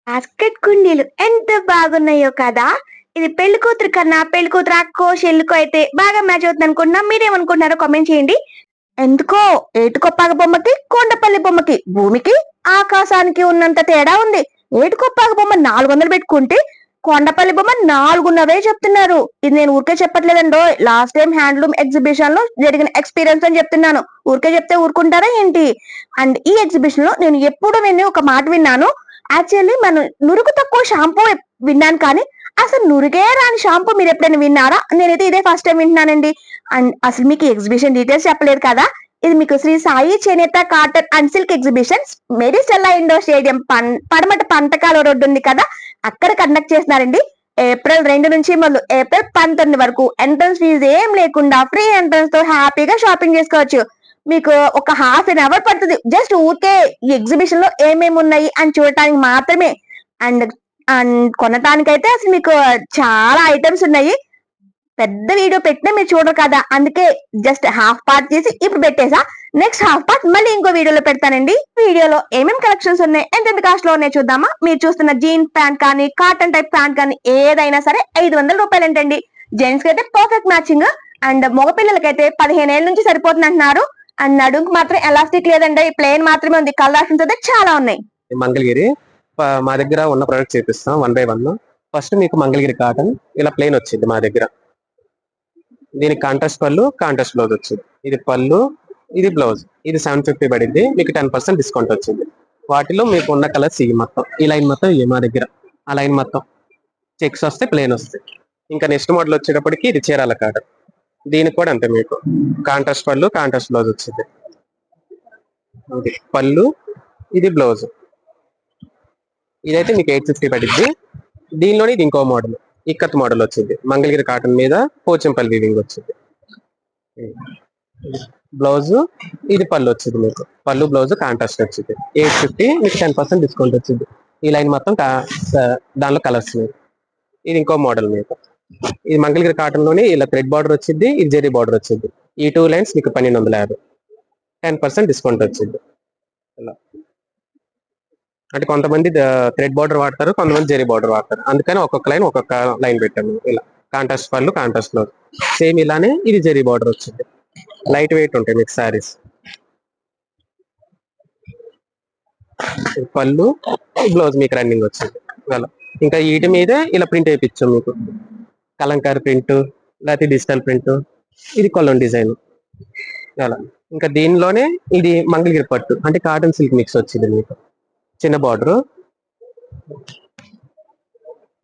Basket కుండీలు ఎంత బాగున్నాయో కదా! ఇది పెళ్లి కూతురు కన్నా పెళ్లి కూతురు అక్కో, చెల్లికో అయితే బాగా మ్యాచ్ అవుతుంది అనుకుంటున్నా. మీరేమనుకుంటున్నారో కామెంట్ చేయండి. ఎందుకో ఏటికొప్పాక బొమ్మకి, కొండపల్లి బొమ్మకి, భూమికి, ఆకాశానికి ఉన్నంత తేడా ఉంది. ఏటికొప్పాక బొమ్మ 400 పెట్టుకుంటే, కొండపల్లి బొమ్మ 4.5 చెప్తున్నారు. ఇది నేను ఊరికే చెప్పట్లేదండోయ్. లాస్ట్ టైం హ్యాండ్లూమ్ ఎగ్జిబిషన్ లో జరిగిన ఎక్స్పీరియన్స్ అని చెప్తున్నాను. ఊరికే చెప్తే ఊరుకుంటారా ఏంటి? అండ్ ఈ ఎగ్జిబిషన్ లో నేను ఒక మాట విన్నాను. యాక్చువల్లీ మనం నురుగు తక్కువ షాంపూ విన్నాను కానీ అసలు నురుగే రాని షాంపూ మీరు ఎప్పుడైనా విన్నారా? నేనైతే ఇదే ఫస్ట్ టైం వింటున్నానండి. అండ్ అసలు మీకు ఎగ్జిబిషన్ డీటెయిల్స్ చెప్పలేదు కదా. ఇది మీకు శ్రీ సాయి చేనేత cotton and silk exhibition Maris Stella indoor stadium Patamata Pantakala road ఉంది కదా, అక్కడ కండక్ట్ చేస్తున్నారండి. ఏప్రిల్ 2 నుంచి మొదలు ఏప్రిల్ 19 వరకు ఎంట్రన్స్ ఫీజు ఏం లేకుండా ఫ్రీ ఎంట్రన్స్ తో హ్యాపీగా షాపింగ్ చేసుకోవచ్చు. మీకు ఒక హాఫ్ అన్ అవర్ పడుతుంది జస్ట్ ఊరికే ఈ ఎగ్జిబిషన్ లో ఏమేమి ఉన్నాయి అని చూడటానికి మాత్రమే. అండ్ అండ్ కొనటానికైతే అసలు మీకు చాలా ఐటమ్స్ ఉన్నాయి. పెద్ద వీడియో పెట్టినా మీరు చూడరు కదా, అందుకే జస్ట్ హాఫ్ పార్ట్ చేసి ఇప్పుడు పెట్టేసా. నెక్స్ట్ హాఫ్ పార్ట్ మళ్ళీ ఇంకో వీడియోలో పెడతానండి. వీడియోలో ఏమేమి కలెక్షన్స్ ఉన్నాయి, ఎంతెంత కాస్ట్ లో ఉన్నాయి చూద్దామా. మీరు చూస్తున్న జీన్స్ ప్యాంట్ కానీ కాటన్ టైప్ ప్యాంట్ కానీ ఏదైనా సరే 500 రూపాయలు ఏంటండి. జెంట్స్ కి అయితే పర్ఫెక్ట్ మ్యాచింగ్. అండ్ మగపిల్లలకైతే 15 ఏళ్ళ నుంచి సరిపోతుంది అంటున్నారు. అండ్ నడుంకి మాత్రం ఎలాస్టిక్ లేదండి, ప్లేన్ మాత్రమే ఉంది. కలర్ ఆప్షన్స్ అయితే చాలా ఉన్నాయి. మంగళగిరి మా దగ్గర ఉన్న ప్రొడక్ట్స్ చూపిస్తాం 1 by 1. ఫస్ట్ మీకు మంగళగిరి కాటన్ ఇలా ప్లేన్ వచ్చింది మా దగ్గర. దీనికి కాంట్రాస్ట్ పళ్ళు, కాంట్రాస్ట్ బ్లౌజ్ వచ్చింది. ఇది పళ్ళు, ఇది బ్లౌజ్. ఇది 750 పడింది. మీకు 10% డిస్కౌంట్ వచ్చింది. వాటిలో మీకు ఉన్న కలర్స్ ఇవి మొత్తం. ఈ లైన్ మొత్తం ఇవి మా దగ్గర. ఆ లైన్ మొత్తం చెక్స్ వస్తే ప్లేన్ వస్తాయి. ఇంకా నెక్స్ట్ మోడల్ వచ్చేటప్పటికి ఇది చీరాల కాటన్. దీనికి కూడా అంతే, మీకు కాంట్రాస్ట్ పళ్ళు, కాంట్రాస్ట్ బ్లౌజ్ వచ్చింది. ఇది పళ్ళు, ఇది బ్లౌజ్. ఇదైతే మీకు 850 పడింది. దీనిలోనే ఇది ఇంకో మోడల్, ఇక్కత్ మోడల్ వచ్చింది. మంగళగిరి కాటన్ మీద పోచంపల్లి వీవింగ్ వచ్చింది. బ్లౌజ్, ఇది పళ్ళు వచ్చింది. మీకు పళ్ళు బ్లౌజ్ కాంట్రాస్ట్ వచ్చింది. 850, మీకు 10% డిస్కౌంట్ వచ్చింది. ఈ లైన్ మొత్తం దానిలో కలర్స్ మీకు. ఇది ఇంకో మోడల్ మీకు. ఇది మంగళగిరి కాటన్ లోనే ఇలా థ్రెడ్ బార్డర్ వచ్చింది, ఇది జెరీ బార్డర్ వచ్చింది. ఈ 2 లైన్స్ మీకు 1250, 10% డిస్కౌంట్ వచ్చింది. ఇలా అంటే కొంతమంది థ్రెడ్ బార్డర్ వాడతారు, కొంతమంది జెరీ బార్డర్ వాడతారు. అందుకని ఒక్కొక్క లైన్ పెట్టాము. ఇలా కాంట్రాస్ట్ పళ్ళు, కాంట్రాస్ట్ బ్లౌజ్. సేమ్ ఇలానే ఇది జెరీ బార్డర్ వచ్చింది. లైట్ వెయిట్ ఉంటాయి మీకు శారీస్. పళ్ళు, బ్లౌజ్ మీకు రన్నింగ్ వచ్చింది. అలా ఇంకా వీటి మీదే ఇలా ప్రింట్ వేయించాం మీకు. కలంకారీ ప్రింట్, లేకపోతే డిజిటల్ ప్రింట్. ఇది కొల్లం డిజైన్. అలా ఇంకా దీనిలోనే ఇది మంగళగిరి పట్టు అంటే కాటన్ సిల్క్ మిక్స్ వచ్చింది మీకు. చిన్న బార్డర్,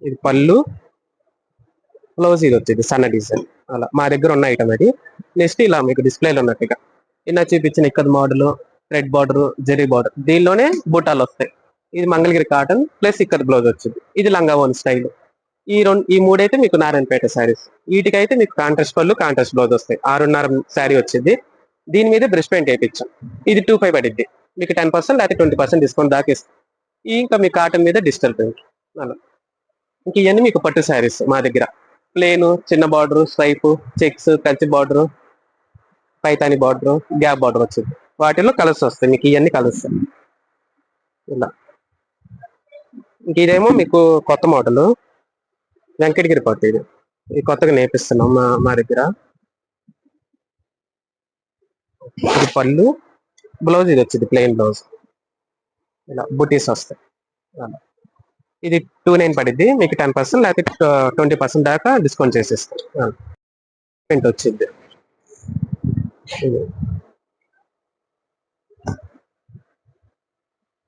ఇది పళ్ళు, బ్లౌజ్ ఇది వచ్చింది సన్న డిజైన్. అలా మా దగ్గర ఉన్న ఐటమ్ అది. నెక్స్ట్ ఇలా మీకు డిస్ప్లేలో ఉన్నట్టుగా ఇలా చూపించిన ఇక్కద model, thread border, zari border. దీనిలోనే బుట్టాలు వస్తాయి. ఇది మంగళగిరి కాటన్ ప్లస్ ఇక్కద బ్లౌజ్ వచ్చింది. ఇది లంగావోన్ స్టైల్. ఈ మూడైతే మీకు నారాయణపేట శారీస్. వీటికైతే మీకు కాంట్రాస్ట్ పళ్ళు, కాంట్రాస్ట్ బ్లౌజ్ వస్తాయి. 6.5 శారీ వచ్చింది. దీని మీద బ్రష్ పెయింట్ వేయించాం. ఇది 25 పడిద్ది. మీకు 10% లేకపోతే 20% డిస్కౌంట్ దాకా ఇస్తాం. ఇంకా మీ కాటన్ మీద డిజిటల్ ప్రింట్. అలా ఇంక ఇవన్నీ మీకు పట్టు శారీస్ మా దగ్గర. ప్లేన్, చిన్న border, stripe, checks, Kanchi border, Paithani border, gap border వచ్చింది. వాటిలో కలర్స్ వస్తాయి మీకు. ఇవన్నీ కలర్స్ ఇలా. ఇంక ఇదేమో మీకు కొత్త మోడల్ వెంకటగిరి పట్టు. ఇది కొత్తగా నేర్పిస్తున్నాం మా దగ్గర. ఇది పళ్ళు, బ్లౌజ్ ఇది వచ్చింది ప్లెయిన్ బ్లౌజ్. ఇలా బుటీస్ వస్తాయి. ఇది 29 పడిద్ది. మీకు 10% లేకపోతే 20% దాకా డిస్కౌంట్ చేసేస్తాం. ప్రింట్ వచ్చింది.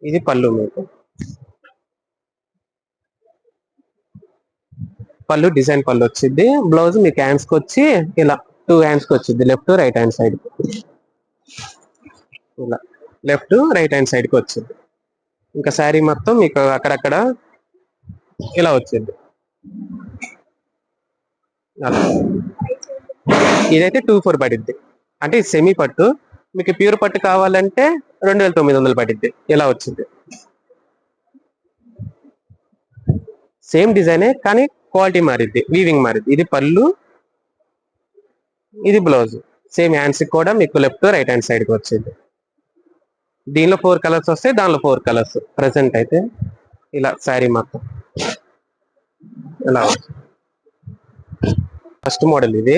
ఇది పళ్ళు మీకు. పళ్ళు డిజైన్ పళ్ళు వచ్చింది. బ్లౌజ్ మీకు హ్యాండ్స్ కి వచ్చి ఇలా 2 హ్యాండ్స్ కి వచ్చింది. Left right hand side. ఇలా లెఫ్ట్ రైట్ హ్యాండ్ సైడ్ కి వచ్చింది. ఇంకా శారీ మొత్తం మీకు అక్కడక్కడ ఇలా వచ్చింది. ఇదైతే 24 పడిద్ది. అంటే సెమీ పట్టు. మీకు ప్యూర్ పట్టు కావాలంటే 2900 పడిద్ది. ఇలా వచ్చింది. సేమ్ డిజైనే కానీ క్వాలిటీ మారిద్ది, వీవింగ్ మారిద్ది. ఇది పళ్ళు, ఇది బ్లౌజ్. సేమ్ హ్యాండ్స్ కూడా మీకు లెఫ్ట్ రైట్ హ్యాండ్ సైడ్ కి వచ్చింది. దీనిలో 4 కలర్స్ వస్తాయి, దానిలో 4 కలర్స్ ప్రెసెంట్ అయితే. ఇలా శారీ మొత్తం ఇలా. ఫస్ట్ మోడల్ ఇది.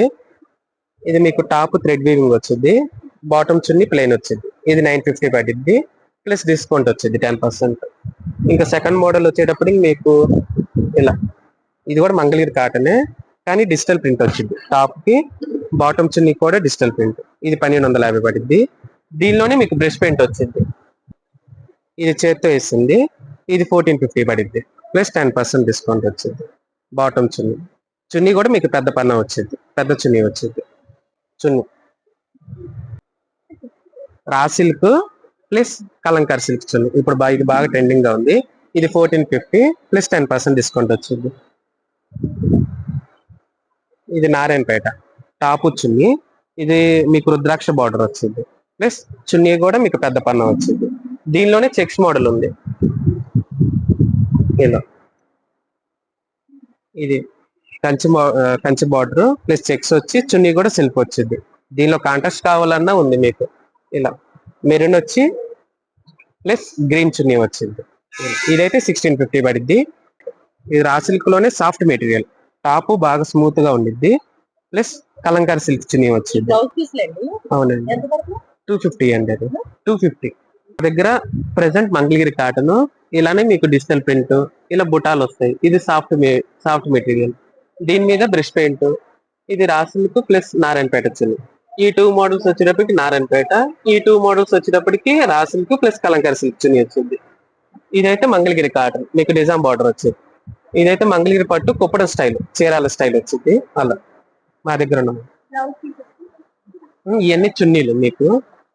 ఇది మీకు టాప్ థ్రెడ్ వీవింగ్ వచ్చింది, బాటమ్ చున్నీ ప్లెయిన్ వచ్చింది. ఇది 950 పడింది, ప్లస్ డిస్కౌంట్ వచ్చింది 10%. ఇంకా సెకండ్ మోడల్ వచ్చేటప్పటికి మీకు ఇలా, ఇది కూడా మంగళగిరి కాటనే కానీ డిజిటల్ ప్రింట్ వచ్చింది. టాప్ కి బాటమ్ చున్నీ కూడా డిజిటల్ ప్రింట్. ఇది 1250 పడింది. దీనిలోనే మీకు బ్రష్ పెయింట్ వచ్చింది. ఇది చేత్తో వేసింది. ఇది 1450 పడింది, ప్లస్ 10% డిస్కౌంట్ వచ్చింది. బాటమ్ చున్నీ, చున్నీ కూడా మీకు పెద్ద పన్నా వచ్చింది, పెద్ద చున్నీ వచ్చింది. చున్నీ raw silk plus Kalamkari silk చున్నీ. ఇప్పుడు ఇది బాగా ట్రెండింగ్ గా ఉంది. ఇది 1450 ప్లస్ 10% డిస్కౌంట్ వచ్చింది. ఇది నారాయణపేట టాపు చున్నీ. ఇది మీకు రుద్రాక్ష బార్డర్ వచ్చింది, ప్లస్ చున్నీ కూడా మీకు పెద్ద పన్నా వచ్చింది. దీనిలోనే చెక్స్ మోడల్ ఉంది. ఇలా ఇది కంచి బార్డర్ ప్లస్ చెక్స్ వచ్చి చున్నీ కూడా సిల్క్ వచ్చింది. దీనిలో కాంట్రాస్ట్ కావాలన్నా ఉంది మీకు. ఇలా మెరూన్ వచ్చి ప్లస్ గ్రీన్ చున్నీ వచ్చింది. ఇదైతే 1650 పడిద్ది. ఇది రా సిల్క్ లోనే సాఫ్ట్ మెటీరియల్, టాప్ బాగా స్మూత్ గా ఉండిద్ది, ప్లస్ కలంకార్ సిల్క్ చున్నీ వచ్చింది. అవునండి, 250 అండి. అది 250 దగ్గర ప్రెసెంట్ మంగళగిరి కాటన్. ఇలానే మీకు డిజిటల్ ప్రింట్, ఇలా బుటాలు వస్తాయి. ఇది సాఫ్ట్ మెటీరియల్, దీని మీద బ్రష్ పెయింట్. ఇది రా సిల్క్ ప్లస్ నారాయణపేట చున్నీ. ఈ 2 మోడల్స్ వచ్చేటప్పటికి నారాయణపేట, ఈ 2 మోడల్స్ వచ్చేటప్పటికి raw silk plus Kalamkari silk చున్నీ వచ్చింది. ఇదైతే మంగళగిరి కాటన్, మీకు నిజాం బార్డర్ వచ్చింది. ఇదైతే మంగళగిరి పట్టు కుప్పడం స్టైల్, చీరాల స్టైల్ వచ్చింది. అలా మా దగ్గర ఉన్న ఇవన్నీ చున్నీలు మీకు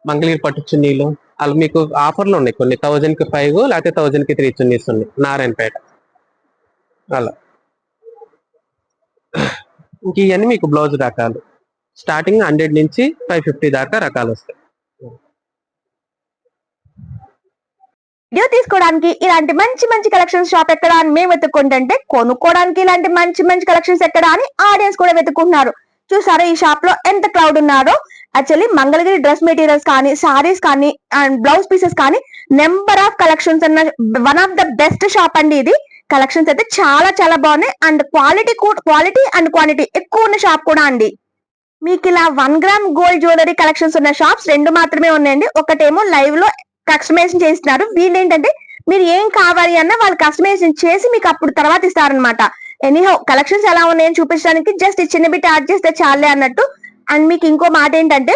మంగళగిరి పట్టు చున్నీలు. అలా మీకు ఆఫర్లు ఉన్నాయి కొన్ని, 1000కి 5 లేకపోతే 1000కి 3 చున్నీస్ ఉన్నాయి నారాయణపేట. అలా ఇంక ఇవన్నీ మీకు బ్లౌజ్ రకాలు స్టార్టింగ్ 100 నుంచి 550 దాకా రకాలు వస్తాయి. వీడియో తీసుకోవడానికి ఇలాంటి మంచి మంచి కలెక్షన్స్ షాప్ ఎక్కడ అని మేము వెతుక్కుంటుంటే, కొనుక్కోవడానికి ఇలాంటి మంచి మంచి కలెక్షన్స్ ఎక్కడ అని ఆడియన్స్ కూడా వెతుక్కుంటున్నారు. చూసారా ఈ షాప్ లో ఎంత క్రౌడ్ ఉన్నారో. యాక్చువల్లీ మంగళగిరి డ్రెస్ మెటీరియల్స్ కానీ, సారీస్ కానీ, అండ్ బ్లౌజ్ పీసెస్ కానీ నెంబర్ ఆఫ్ కలెక్షన్స్ ఉన్న one of the best shop అండి ఇది. కలెక్షన్స్ అయితే చాలా చాలా బాగున్నాయి, అండ్ క్వాలిటీ అండ్ క్వాంటిటీ ఎక్కువ ఉన్న షాప్ కూడా అండి. మీకు ఇలా 1 గ్రామ్ గోల్డ్ జ్యువెలరీ కలెక్షన్స్ ఉన్న షాప్స్ 2 మాత్రమే ఉన్నాయండి. ఒకటేమో లైవ్ లో కస్టమైజేషన్ చేస్తున్నారు. వీళ్ళు ఏంటంటే మీరు ఏం కావాలి అన్న వాళ్ళు కస్టమైజేషన్ చేసి మీకు అప్పుడు తర్వాత ఇస్తారనమాట. ఎనీహౌ కలెక్షన్స్ ఎలా ఉన్నాయని చూపించడానికి జస్ట్ ఈ చిన్న బిట్ యాడ్ చేస్తే చాలే అన్నట్టు. అండ్ మీకు ఇంకో మాట ఏంటంటే,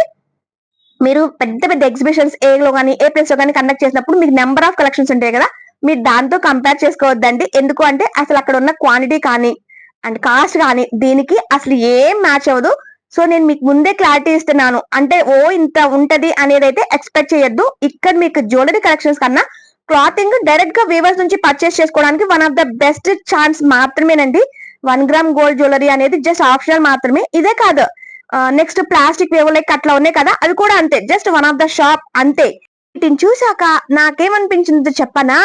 మీరు పెద్ద పెద్ద ఎగ్జిబిషన్స్ ఏలో కానీ ఏ ప్లేస్ లో కానీ కండక్ట్ చేసినప్పుడు మీకు నెంబర్ ఆఫ్ కలెక్షన్స్ ఉంటాయి కదా, మీరు దాంతో కంపేర్ చేసుకోవద్దండి. ఎందుకు అంటే అసలు అక్కడ ఉన్న క్వాంటిటీ కానీ అండ్ కాస్ట్ కానీ దీనికి అసలు ఏం మ్యాచ్ అవ్వదు. సో నేను మీకు ముందే క్లారిటీ ఇస్తున్నాను. అంటే ఇంత ఉంటది అనేది అయితే ఎక్స్పెక్ట్ చేయొద్దు. ఇక్కడ మీకు జ్యువెలరీ కలెక్షన్స్ కన్నా క్లాతింగ్ డైరెక్ట్ గా వీవర్స్ నుంచి పర్చేస్ చేసుకోవడానికి one of the best chance మాత్రమేనండి. 1 గ్రామ్ గోల్డ్ జ్యువెలరీ అనేది జస్ట్ ఆప్షనల్ మాత్రమే. ఇదే కాదు, నెక్స్ట్ ప్లాస్టిక్ వేవ్ లైక్ అట్లా ఉన్నాయి కదా, అది కూడా అంతే, just one of the shop అంతే. వీటిని చూసాక నాకేమనిపించిందో చెప్పనా?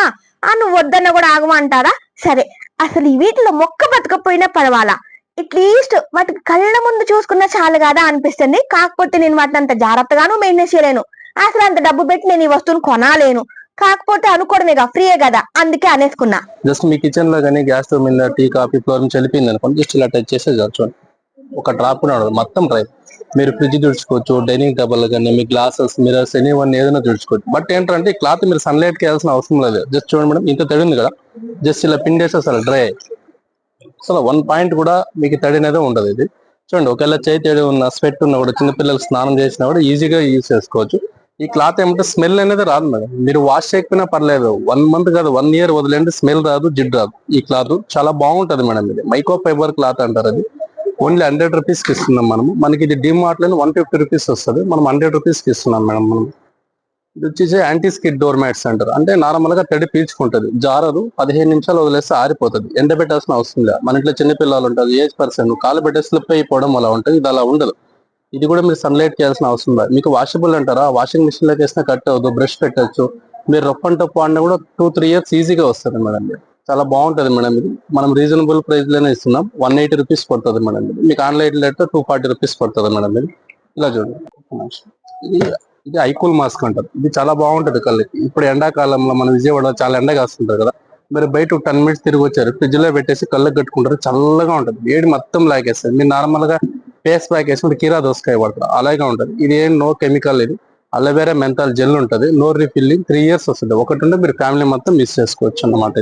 నువ్వు వద్దన్న కూడా ఆగమంటారా? సరే, అసలు వీటిలో మొక్క బతకపోయినా పర్వాలా, అట్లీస్ట్ వాటి కళ్ళ ముందు చూసుకున్నా చాలు కదా అనిపిస్తుంది. కాకపోతే నేను వాటిని అంత జాగ్రత్తగాను మెయింటైన్ చేయలేను. అసలు అంత డబ్బు పెట్టి నేను ఈ వస్తువును కొనాలేను. కాకపోతే అనుకోవడమేగా, ఫ్రీయే కదా, అందుకే అనేసుకున్నా. జస్ట్ మీ కిచెన్ లో కానీ గ్యాస్ స్టవ్ మీద టీ కాఫీ ఫ్లోర్ నుంచి వెళ్ళిపోయింది అనుకోండి, జస్ట్ ఇలా టచ్ చేస్తే చూడండి ఒక డ్రాప్ కూడా ఉండదు, మొత్తం డ్రై. మీరు ఫ్రిడ్జ్ తుడుచుకోవచ్చు, డైనింగ్ టేబుల్ కానీ మీ గ్లాసెస్ మిరర్స్ ఎనీవన్ ఏదైనా తుడుచుకోవచ్చు. బట్ ఏంటంటే ఈ క్లాత్ మీరు సన్లైట్ కి వేయాల్సిన అవసరం లేదు. జస్ట్ చూడండి మేడం, ఇంత తడి ఉంది కదా, జస్ట్ ఇలా పిండేస్తే అసలు డ్రై. అసలు 1 పాయింట్ కూడా మీకు తడి అనేది ఉండదు. ఇది చూడండి, ఒకవేళ చేయి తడి ఉన్న స్వెట్ ఉన్నా కూడా చిన్నపిల్లలు స్నానం చేసినా కూడా ఈజీగా యూజ్ చేసుకోవచ్చు. ఈ క్లాత్ ఏమంటే స్మెల్ అనేది రాదు మేడం. మీరు వాష్ చేయకపోయినా పర్లేదు, 1 మంత్ కాదు 1 ఇయర్ వదిలేండి, స్మెల్ రాదు, జిడ్ రాదు. ఈ క్లాత్ చాలా బాగుంటది మేడం. ఇది మైక్రో ఫైబర్ క్లాత్ అంటారు. అది ఓన్లీ 100 రూపీస్ కి ఇస్తున్నాం మనము. మనకి ఇది డిమార్ట్ లో 150 రూపీస్ వస్తుంది, మనం 100 రూపీస్ కి ఇస్తున్నాం మేడం. మనం ఇది వచ్చేసి యాంటీ స్కిడ్ డోర్ మ్యాట్స్ అంటారు. అంటే నార్మల్ గా తడి పీల్చుకుంటది, జారదు, 15 నిమిషాలు వదిలేస్తే ఆరిపోతుంది, ఎండబెట్టాల్సిన అవసరం లేదు. మన ఇంట్లో చిన్నపిల్లలు ఉంటారు, ఏజ్ పర్సన్, కాలు పెట్టే స్లిప్ అయిపోవడం అలా ఉంటుంది. ఇది అలా ఉండదు. ఇది కూడా మీరు సన్లైట్ చేయాల్సిన అవసరం లేదు. మీకు వాషబుల్ అంటారా, వాషింగ్ మిషన్ లోకి వేసినా కట్ అవ్వదు, బ్రష్ పెట్టచ్చు. మీరు రఫ్ అండ్ టఫ్ అన్న కూడా 2-3 ఇయర్స్ ఈజీగా వస్తుంది మేడం. చాలా బాగుంటది మేడం. ఇది మనం రీజనబుల్ ప్రైస్ లోనే ఇస్తున్నాం. 180 రూపీస్ పడుతుంది మేడం. మీకు ఆన్లైన్ అయితే 240 రూపీస్ పడుతుంది మేడం. ఇది ఇలా చూడండి. ఇది ఐకూల్ మాస్క్ అంటారు. ఇది చాలా బాగుంటది కళ్ళకి. ఇప్పుడు ఎండాకాలంలో మన విజయవాడ చాలా ఎండ కాస్తుంటారు కదా, మీరు బయట 10 మినిట్స్ తిరిగి వచ్చారు, ఫ్రిడ్జ్ లో పెట్టేసి కళ్ళకి కట్టుకుంటారు, చల్లగా ఉంటుంది, వేడి మొత్తం లాగేస్తుంది. మీరు నార్మల్ గా ఫేస్ ప్యాక్ వేసుకుంటే కీరా దోసకాయ పడతారు, అలాగే ఉంటుంది. ఇది ఏం నో కెమికల్, ఇది అలోవెరా మెంతాల్ జెల్ ఉంటుంది, నో రీఫిల్లింగ్, 3 years వస్తుంది. ఒకటి ఉంటే మీరు ఫ్యామిలీ మొత్తం యూస్ చేసుకోవచ్చు అన్నమాట.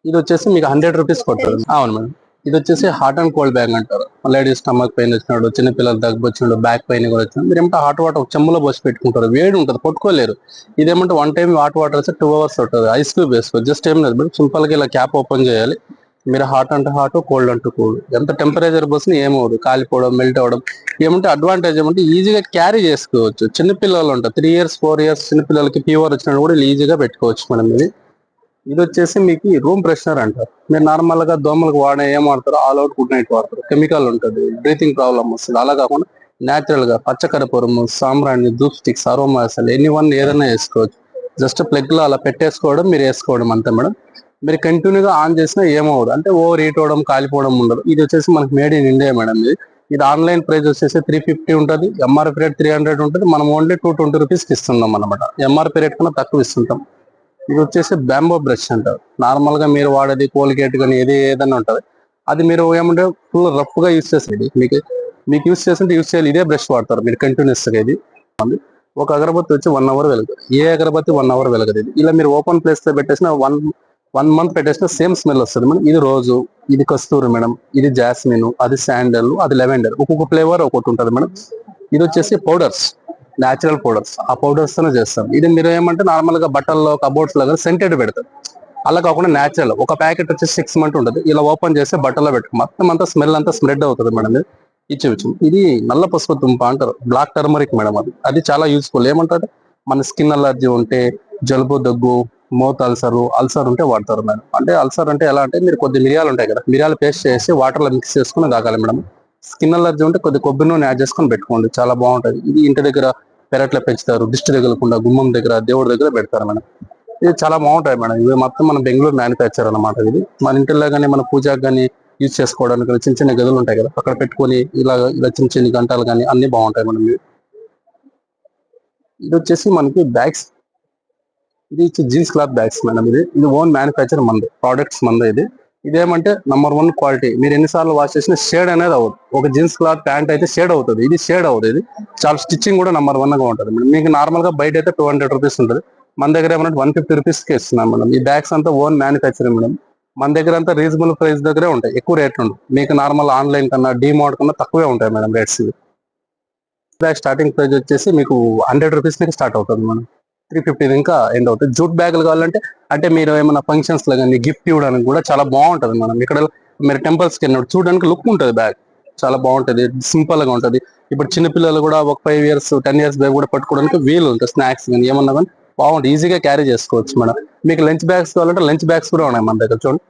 ఇది వచ్చేసి మీకు 100 రూపీస్ పడుతుంది. అవును మేడం. ఇది వచ్చేసి హాట్ అండ్ కోల్డ్ బ్యాగ్ అంటారు. లేడీస్ స్టమక్ పెయిన్ వచ్చినాడు, చిన్నపిల్లలు దగ్గు వచ్చినాడు, బ్యాక్ పెయిన్ కూడా వచ్చినాడు, మీరు ఏమంటే హాట్ వాటర్ చెమ్ములో పోసి పెట్టుకుంటారు, వేడి ఉంటుంది, పట్టుకోలేరు. ఇదేమంటే 1 time హాట్ వాటర్ వస్తే 2 hours ఉంటుంది, ఐస్ క్యూబ్ వేసుకోవచ్చు. జస్ట్ ఏం లేదు, సింపుల్ గా ఇలా క్యాప్ ఓపెన్ చేయాలి. మీరు హాట్ అంటే హాట్, కోల్డ్ అంటే కోల్డ్, ఎంత టెంపరేచర్ పోసినా ఏమవుదు, కాలిపోవడం, మెల్ట్ అవ్వడం. ఏమంటే అడ్వాంటేజ్ ఏమంటే ఈజీగా క్యారీ చేసుకోవచ్చు. చిన్నపిల్లలు ఉంటారు, 3 years 4 years చిన్నపిల్లలకి ఫీవర్ వచ్చినా కూడా ఈజీగా పెట్టుకోవచ్చు మనం. ఇది వచ్చేసి మీకు రూమ్ ఫ్రెషనర్ అంటారు. మీరు నార్మల్ గా దోమలకు ఏం వాడతారో ఆల్ అవుట్ గుడ్ నైట్ వాడతారు. కెమికల్ ఉంటుంది, బ్రీతింగ్ ప్రాబ్లమ్ వస్తుంది. అలా కాకుండా న్యాచురల్ గా పచ్చకరపురము, సాంబ్రాణి, ధూప్ స్టిక్స్, అరోమా అసలు ఎనీవన్ ఏదైనా వేసుకోవచ్చు. జస్ట్ ప్లగ్ లో అలా పెట్టేసుకోవడం, మీరు వేసుకోవడం అంతే మేడం. మీరు కంటిన్యూగా ఆన్ చేసినా ఏమవుదు, అంటే ఓవర్ హీట్ అవడం, కాలిపోవడం ఉండదు. ఇది వచ్చేసి మనకి మేడ్ ఇన్ ఇండియా మేడం. ఇది ఆన్లైన్ ప్రైస్ వచ్చేసి 350 ఉంటుంది, ఎంఆర్పీ రేట్ 300 ఉంటుంది. మనం ఓన్లీ 220 రూపీస్కి ఇస్తున్నాం అనమాట. ఎంఆర్పీ రేట్ కన్నా తక్కువ ఇస్తుంటాం. ఇది వచ్చేసి బ్యాంబో బ్రష్ అంటారు. నార్మల్ గా మీరు వాడేది కోల్గేట్ కానీ ఏదైనా ఉంటుంది, అది మీరు ఏమంటే ఫుల్ రఫ్ గా యూస్ చేసేది. మీకు యూస్ చేస్తుంటే యూస్ చేయాలి, ఇదే బ్రష్ వాడతారు మీరు కంటిన్యూస్ గా. ఇది ఒక అగరబత్తి వచ్చి 1 hour వెలుగుతుంది, ఏ అగరబత్తి 1 hour వెలగదు. ఇది ఇలా మీరు ఓపెన్ ప్లేస్ లో పెట్టేసిన 1 month పెట్టేసిన సేమ్ స్మెల్ వస్తుంది మేడం. ఇది రోజు, ఇది కస్తూరి మేడం, ఇది జాస్మిన్, అది శాండల్, అది లెవెండర్, ఒక్కొక్క ఫ్లేవర్ ఒకటి ఉంటుంది మేడం. ఇది వచ్చేసి పౌడర్స్, న్యాచురల్ పౌడర్స్, ఆ పౌడర్స్ తోనే చేస్తాం. ఇది మీరు ఏమంటే నార్మల్ గా బట్టల్లో కబోర్డ్స్ లాగా సెంటెడ్ పెడతారు, అలా కాకుండా న్యాచురల్. ఒక ప్యాకెట్ వచ్చి 6 months ఉంటుంది, ఇలా ఓపెన్ చేస్తే బట్టల్లో పెట్టుకో మొత్తం అంతా స్మెల్ అంతా స్ప్రెడ్ అవుతుంది మేడం. ఇచ్చి ఇది నల్ల పసుపు తుంప అంటారు, బ్లాక్ టర్మరిక్ మేడం. అది చాలా యూస్ఫుల్. ఏమంటారు, మన స్కిన్ అలర్జీ ఉంటే, జలుబు, దగ్గు, మౌత్ అల్సర్ ఉంటే వాడతారు మేడం. అంటే అల్సర్ అంటే ఎలా అంటే, మీరు కొద్ది మిరియాలు ఉంటాయి కదా, మిరియాలు పేస్ట్ చేసి వాటర్ లో మిక్స్ చేసుకుని తాగాలి మేడం. స్కిన్ అలర్జీ ఉంటే కొద్ది కొబ్బరి నూనె యాడ్ చేసుకొని పెట్టుకోండి, చాలా బాగుంటుంది. ఇది ఇంటి దగ్గర పెరట్లో పెంచుతారు, దిష్టి తగలకుండా గుమ్మం దగ్గర, దేవుడి దగ్గర పెడతారు మేడం. ఇది చాలా బాగుంటాయి మేడం. ఇవి మొత్తం మన బెంగళూరు మ్యానుఫ్యాక్చర్ అనమాట. ఇది మన ఇంటిలో కానీ, మన పూజకు కానీ యూజ్ చేసుకోవడానికి చిన్న చిన్న గదులు ఉంటాయి కదా, అక్కడ పెట్టుకొని ఇలా చిన్న చిన్న గంటలు కానీ అన్ని బాగుంటాయి మేడం. ఇది వచ్చేసి మనకి బ్యాగ్స్, ఇది జీన్స్ క్లాత్ బ్యాగ్స్ మేడం. ఇది ఓన్ మ్యానుఫ్యాక్చర్ మంది, ప్రోడక్ట్స్ మంది. ఇదేమంటే నంబర్ 1 క్వాలిటీ. మీరు ఎన్నిసార్లు వాష్ చేసినా షేడ్ అనేది అవ్వదు. ఒక జీన్స్ క్లాత్ ప్యాంట్ అయితే షేడ్ అవుతుంది, ఇది షేడ్ అవుతుంది. ఇది చాలా స్టిచ్చింగ్ కూడా నంబర్ 1 గా ఉంటుంది మేడం. మీకు నార్మల్ గా బయట అయితే 200 రూపీస్ ఉంటుంది, మన దగ్గర ఏమన్నా 150 రూపీస్కి ఇస్తున్నాం మేడం. ఈ బ్యాగ్స్ అంతా ఓన్ మ్యానుఫ్యాక్చరింగ్ మేడం. మన దగ్గర అంతా రీజనబుల్ ప్రైస్ దగ్గరే ఉంటాయి, ఎక్కువ రేట్లు ఉండవు. మీకు నార్మల్ ఆన్లైన్ కన్నా, డిమార్ట్ కన్నా తక్కువే ఉంటాయి madam rates. Bag starting price వచ్చేసి మీకు 100 రూపీస్ నుంచి స్టార్ట్ అవుతుంది మేడం, 350 ఇంకా ఎండ్ అవుతుంది. జూట్ బ్యాగులు కావాలంటే, అంటే మీరు ఏమైనా ఫంక్షన్స్ లో కానీ గిఫ్ట్ ఇవ్వడానికి కూడా చాలా బాగుంటుంది మనం. ఇక్కడ మీరు టెంపుల్స్కి వెళ్ళినప్పుడు చూడడానికి లుక్ ఉంటుంది, బ్యాగ్ చాలా బాగుంటుంది, సింపుల్ గా ఉంటుంది. ఇప్పుడు చిన్నపిల్లలు కూడా ఒక 5 years 10 years బ్యాగ్ కూడా పట్టుకోవడానికి వీలు ఉంటుంది. స్నాక్స్ కానీ ఏమన్నా కానీ బాగుంటుంది, ఈజీగా క్యారీ చేసుకోవచ్చు మేడం. మీకు లంచ్ బ్యాగ్స్ కావాలంటే లంచ్ బ్యాగ్స్ కూడా ఉన్నాయి మన దగ్గర. చూడండి,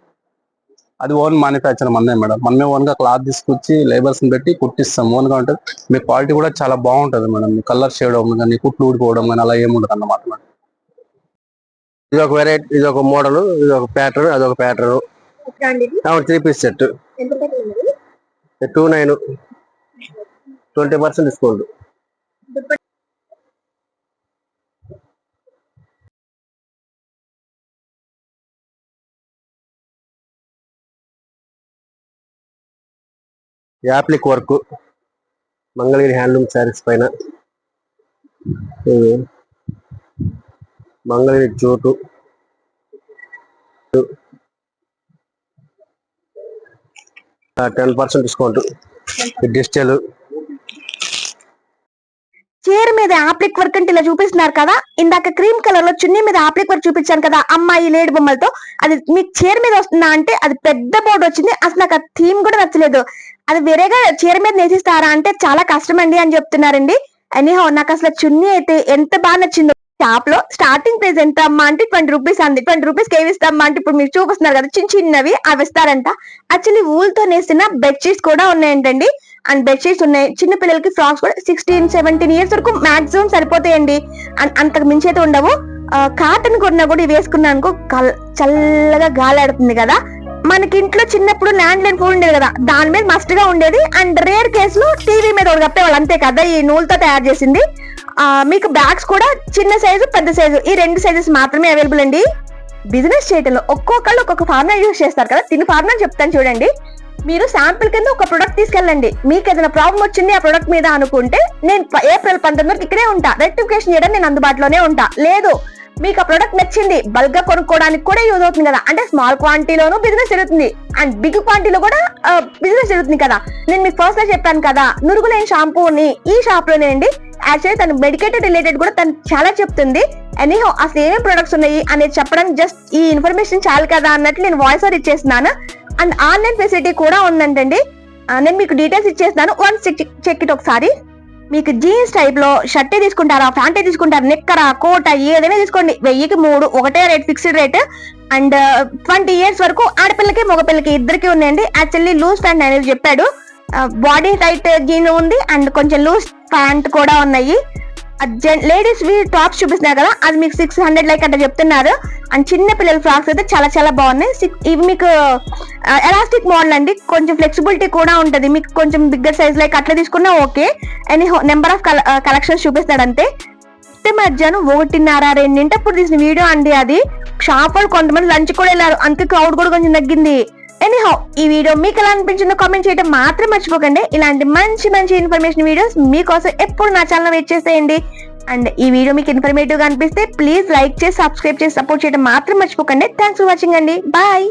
అది ఓన్ మ్యానుఫ్యాక్చర్ మందే మేడం. మనమే ఓన్ గా క్లాత్ తీసుకొచ్చి లేబర్స్ పెట్టి కుట్టిస్తాం, ఓన్ గా ఉంటుంది. మీ క్వాలిటీ కూడా చాలా బాగుంటుంది మేడం. కలర్ షేడ్ అవ్వడం కానీ, కుట్లు ఊడిపోవడం కానీ అలా ఏముండదు అన్నమాట మేడం. ఇది ఒక వెరైటీ, ఇది ఒక మోడల్, ఇది ఒక ప్యాటర్న్, అదొక pattern. 3 piece set 29, 20% discount. Appliqué work, Mangalagiri handloom saris పైన, మంగళగిరి జోటు, 10% డిస్కౌంట్. డిజిటల్ చీర మీద ఆప్లిక్ వర్క్ అంటే ఇలా చూపిస్తున్నారు కదా, ఇందాక క్రీమ్ కలర్ లో చున్నీ మీద ఆప్లిక్ వర్క్ చూపించాను కదా అమ్మాయి లేడి బొమ్మలతో, అది మీకు చీర మీద వస్తుందా అంటే అది పెద్ద బోర్డు వచ్చింది. అసలు నాకు ఆ థీమ్ కూడా నచ్చలేదు. అది వేరేగా చీర మీద నేసిస్తారా అంటే చాలా కష్టం అండి అని చెప్తున్నారండి. ఎనీహౌ నాకు అసలు చున్నీ అయితే ఎంత బాగా నచ్చిందో. షాప్ లో స్టార్టింగ్ ప్రైస్ ఎంత అమ్మా అంటే 20 రూపీస్ అంది. 20 రూపీస్ ఏవి ఇస్తామా అంటే ఇప్పుడు మీరు చూపిస్తున్నారు కదా చిన్న చిన్నవి అవి ఇస్తారంట. యాక్చువల్లీ వూల్ తో నేసిన బెడ్షీట్స్ కూడా ఉన్నాయంటండి. అండ్ బెడ్షీట్స్ ఉన్నాయి, చిన్న పిల్లలకి ఫ్రాక్స్ కూడా 16-17 years వరకు మాక్సిమం సరిపోతాయండి, అంతకు మించి అయితే ఉండవు. కాటన్ కొన్నా కూడా ఇవి వేసుకున్నా అనుకో చల్లగా గాలి ఆడుతుంది కదా, మనకి ఇంట్లో చిన్నప్పుడు ల్యాండ్ లైన్ ఫోన్ ఉండేది కదా, దాని మీద మస్ట్ గా ఉండేది. అండ్ రేర్ కేసులో టీవీ మీద ఒకటి కప్పేవాళ్ళు, అంతే కదా, ఈ నూలుతో తయారు చేసింది. మీకు బ్యాగ్స్ కూడా చిన్న సైజు పెద్ద సైజు ఈ 2 సైజెస్ మాత్రమే అవైలబుల్ అండి. బిజినెస్ చేయడంలో ఒక్కొక్కళ్ళు ఒక్కొక్క ఫార్ములా యూజ్ చేస్తారు కదా, తిని ఫార్ములా చెప్తాను చూడండి. మీరు శాంపిల్ కింద ఒక ప్రొడక్ట్ తీసుకెళ్ళండి. మీకు ఏదైనా ప్రాబ్లం వచ్చింది ఆ ప్రొడక్ట్ మీద అనుకుంటే, నేను ఏప్రిల్ 19 ఇక్కడే ఉంటా, రెక్టిఫికేషన్ చేయడం నేను అందుబాటులోనే ఉంటా. లేదు మీకు ఆ ప్రొడక్ట్ నచ్చింది, బల్క్ గా కొనుక్కోవడానికి కూడా యూజ్ అవుతుంది కదా, అంటే స్మాల్ క్వాంటిటీలోనూ బిజినెస్ జరుగుతుంది అండ్ బిగ్ క్వాంటిటీలో కూడా బిజినెస్ జరుగుతుంది కదా. నేను మీకు ఫస్ట్ గా చెప్పాను కదా, నురుగులేని షాంపూని ఈ షాప్ లోనే అండి. యాక్చువల్లీ తను మెడికేటెడ్ రిలేటెడ్ కూడా తను చాలా చెప్తుంది. ఎనీహౌ అసలు ఏమేమి ప్రొడక్ట్స్ ఉన్నాయి అనేది చెప్పడానికి జస్ట్ ఈ ఇన్ఫర్మేషన్ చాలు కదా అన్నట్లు నేను వాయిస్ ఓవర్ ఇచ్చేస్తున్నాను. అండ్ ఆన్లైన్ ఫెసిలిటీ కూడా ఉందంటండి. నేను మీకు డీటెయిల్స్ ఇచ్చేస్తున్నాను, వన్స్ చెక్ ఇట్ ఒకసారి. మీకు జీన్స్ టైప్ లో షర్టే తీసుకుంటారా, ప్యాంటే తీసుకుంటారా, నెక్కరా, కోట ఏదైనా తీసుకోండి, 1000కి 3 ఒకటే rate, fixed rate. And 20 years వరకు ఆడపిల్లకి మగపిల్లకి ఇద్దరికి ఉన్నాయండి. యాక్చువల్లీ లూజ్ ప్యాంట్ అనేది చెప్పాడు, బాడీ టైట్ జీన్ ఉంది అండ్ కొంచెం లూజ్ ప్యాంట్ కూడా ఉన్నాయి. లేడీస్ టాప్స్ చూపిస్తున్నారు కదా, అది మీకు 600 లైక్ అంటే చెప్తున్నారు. అండ్ చిన్న పిల్లల ఫ్రాక్స్ అయితే చాలా చాలా బాగున్నాయి. ఇవి మీకు ఎలాస్టిక్ మోడల్ అండి, కొంచెం ఫ్లెక్సిబిలిటీ కూడా ఉంటుంది. మీకు కొంచెం బిగ్గర్ సైజ్ లైక్ అట్లా తీసుకున్నా okay. Any number of collections చూపిస్తాడు అంతే. మధ్యాహ్నం 1:30-2 తీసిన వీడియో అండి అది. షాప్ వాళ్ళు కొంతమంది లంచ్ కూడా వెళ్ళారు, అందుకే క్రౌడ్ కూడా కొంచెం తగ్గింది. ఎనీహౌ ఈ వీడియో మీకు ఎలా అనిపించిందో కామెంట్ చేయడం మాత్రం మర్చిపోకండి. ఇలాంటి మంచి మంచి ఇన్ఫర్మేషన్ వీడియోస్ మీకోసం ఎప్పుడు నా ఛానల్ వెయిట్ చేసేయండి. అండ్ ఈ వీడియో మీకు ఇన్ఫర్మేటివ్ గా అనిపిస్తే ప్లీజ్ లైక్ చేసి సబ్స్క్రైబ్ చేసి సపోర్ట్ చేయడం మాత్రం మర్చిపోకండి. థ్యాంక్స్ ఫర్ వాచింగ్ అండి, బాయ్.